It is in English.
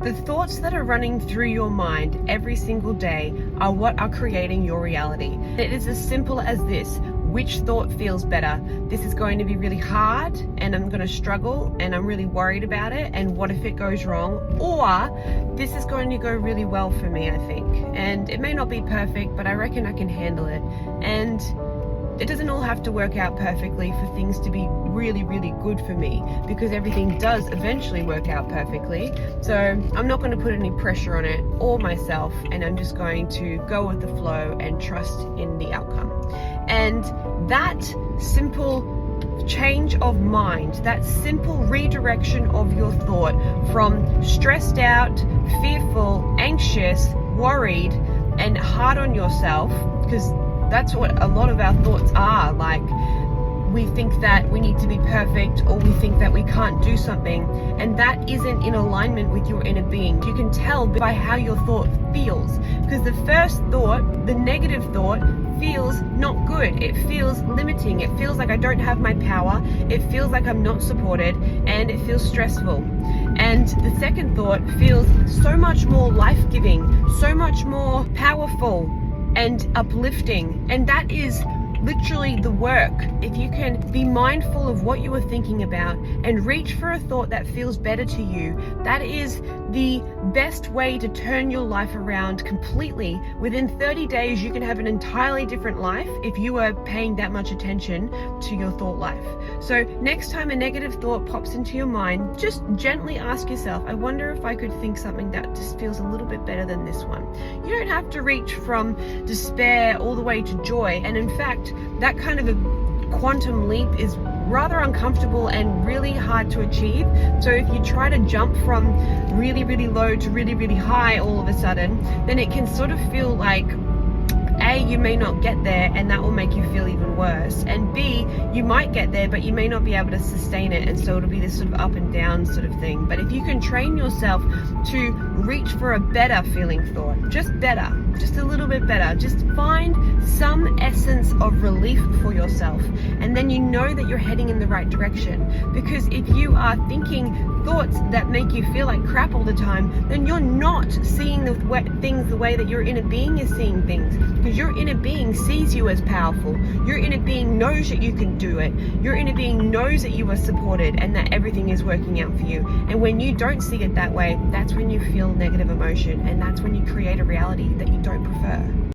The thoughts that are running through your mind every single day are what are creating your reality. It is as simple as this. Which thought feels better? This is going to be really hard and I'm going to struggle and I'm really worried about it, and what if it goes wrong? Or this is going to go really well for me, I think. And it may not be perfect, but I reckon I can handle it. And it doesn't all have to work out perfectly for things to be really, really good for me, because everything does eventually work out perfectly. So I'm not going to put any pressure on it or myself, and I'm just going to go with the flow and trust in the outcome. And that simple change of mind, that simple redirection of your thought from stressed out, fearful, anxious, worried, and hard on yourself, because that's what a lot of our thoughts are. Like, we think that we need to be perfect, or we think that we can't do something, and that isn't in alignment with your inner being. You can tell by how your thought feels, because the first thought, the negative thought, feels not good. It feels limiting. It feels like I don't have my power. It feels like I'm not supported, and it feels stressful. And the second thought feels so much more life-giving, so much more powerful and uplifting. And that is literally the work. If you can be mindful of what you are thinking about and reach for a thought that feels better to you, that is the best way to turn your life around completely. Within 30 days, you can have an entirely different life if you are paying that much attention to your thought life. So next time a negative thought pops into your mind, just gently ask yourself, I wonder if I could think something that just feels a little bit better than this one. You don't have to reach from despair all the way to joy. And in fact, that kind of a quantum leap is rather uncomfortable and really hard to achieve. So if you try to jump from really, really low to really, really high all of a sudden, then it can sort of feel like, A, you may not get there, and that will make you feel even worse. And B, you might get there, but you may not be able to sustain it. And so it'll be this sort of up and down sort of thing. But if you can train yourself to reach for a better feeling thought, just better, just a little bit better, just find some essence of relief for yourself. And then you know that you're heading in the right direction. Because if you are thinking thoughts that make you feel like crap all the time, then you're not seeing things the way that your inner being is seeing things. Because your inner being sees you as powerful. Your inner being knows that you can do it. Your inner being knows that you are supported and that everything is working out for you. And when you don't see it that way, that's when you feel negative emotion, and that's when you create a reality that you don't prefer.